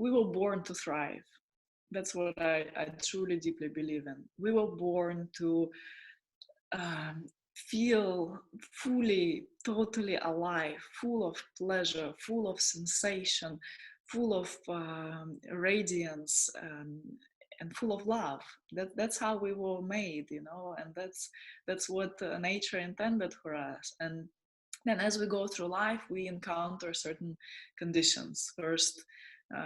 we were born to thrive. That's what I truly deeply believe in. We were born to feel fully, totally alive, full of pleasure, full of sensation, full of radiance, and full of love. That's how we were made, you know, and that's what nature intended for us. And then as we go through life, we encounter certain conditions. First,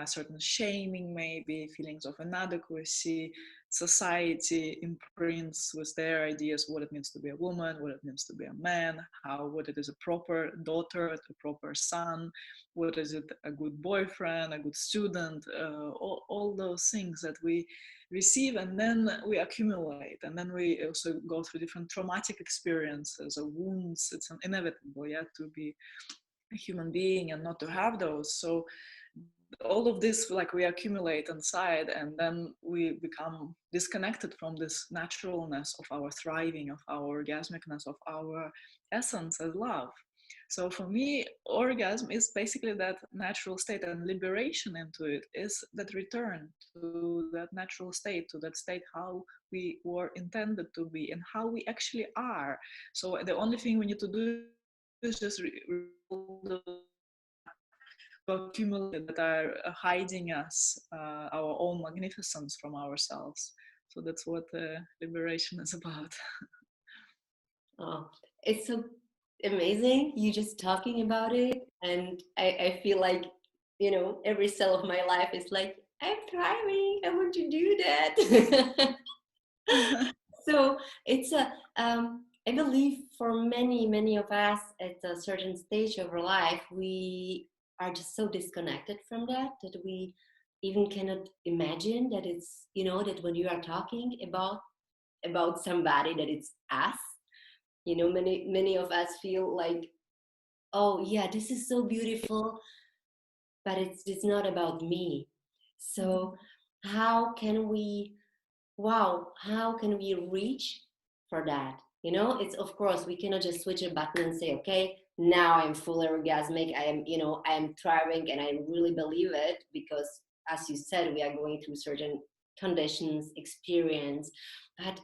certain shaming, maybe feelings of inadequacy. Society imprints with their ideas what it means to be a woman, what it means to be a man, what it is a proper daughter, a proper son, what is it a good boyfriend, a good student, all those things that we receive, and then we accumulate, and then we also go through different traumatic experiences or wounds. It's inevitable, yeah, to be a human being and not to have those. So all of this, like, we accumulate inside, and then we become disconnected from this naturalness of our thriving, of our orgasmicness, of our essence as love. So for me, orgasm is basically that natural state, and liberation into it is that return to that natural state, to that state how we were intended to be and how we actually are. So the only thing we need to do is just accumulated that are hiding us, our own magnificence from ourselves. So that's what liberation is about. Oh, it's so amazing. You just talking about it, and I feel like, you know, every cell of my life is like, I'm thriving. I want to do that. So it's a, I believe for many of us at a certain stage of our life, we are just so disconnected from that that we even cannot imagine that it's, you know, that when you are talking about somebody, that it's us. You know, many of us feel like, oh yeah, this is so beautiful, but it's not about me. So how can we, wow, how can we reach for that? You know, it's, of course, we cannot just switch a button and say, okay, now I'm fully orgasmic, I am, you know, I am thriving, and I really believe it, because as you said, we are going through certain conditions, experience. But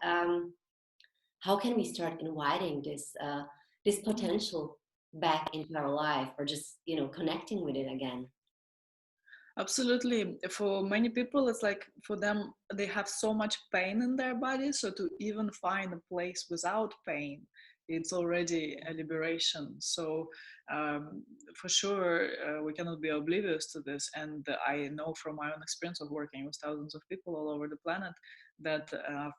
how can we start inviting this potential back into our life, or just, you know, connecting with it again? Absolutely. For many people, it's like, for them, they have so much pain in their body. So to even find a place without pain, it's already a liberation. So for sure, we cannot be oblivious to this. And I know from my own experience of working with thousands of people all over the planet that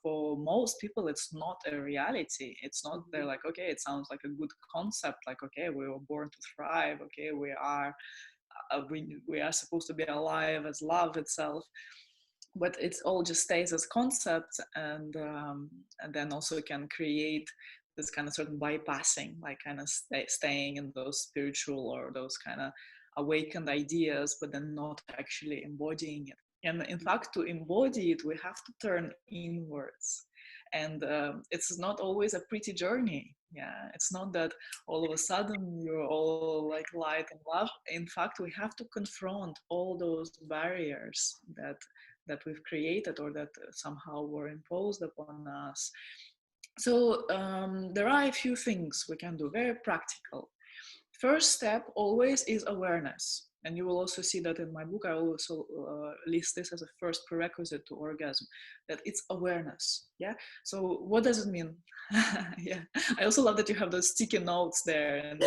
for most people, it's not a reality. It's not, they're like, okay, it sounds like a good concept. Like, okay, we were born to thrive. Okay, we are supposed to be alive as love itself, but it all just stays as concepts, and then also can create this kind of certain bypassing, like kind of staying in those spiritual or those kind of awakened ideas, but then not actually embodying it. And in fact, to embody it, we have to turn inwards, and it's not always a pretty journey. Yeah, it's not that all of a sudden you're all like light and love. In fact, we have to confront all those barriers that we've created, or that somehow were imposed upon us. So there are a few things we can do, very practical. First step always is awareness. And you will also see that in my book. I also list this as a first prerequisite to orgasm, that it's awareness. Yeah. So what does it mean? Yeah. I also love that you have those sticky notes there. And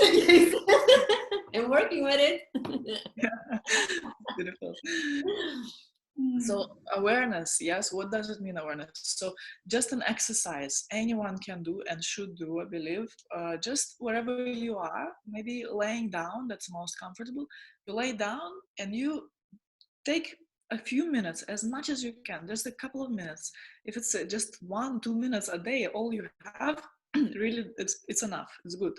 I'm working with it. yeah. Beautiful. So awareness, yes. What does it mean, awareness? So just an exercise anyone can do and should do, I believe. Just wherever you are, maybe laying down, that's most comfortable. You lay down and you take a few minutes, as much as you can, just a couple of minutes. If it's just 1-2 minutes a day, all you have, really, it's enough. It's good.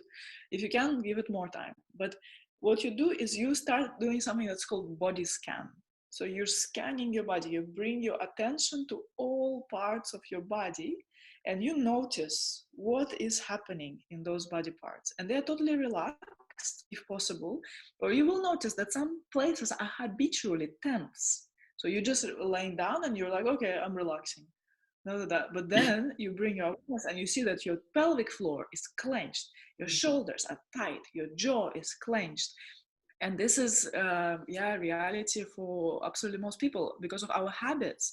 If you can, give it more time. But what you do is you start doing something that's called body scan. So you're scanning your body. You bring your attention to all parts of your body, and you notice what is happening in those body parts. And they're totally relaxed, relaxed if possible, or you will notice that some places are habitually tense. So you're just laying down and you're like, okay, I'm relaxing. No, that. But then you bring your awareness and you see that your pelvic floor is clenched, your shoulders are tight, your jaw is clenched. And this is, reality for absolutely most people because of our habits.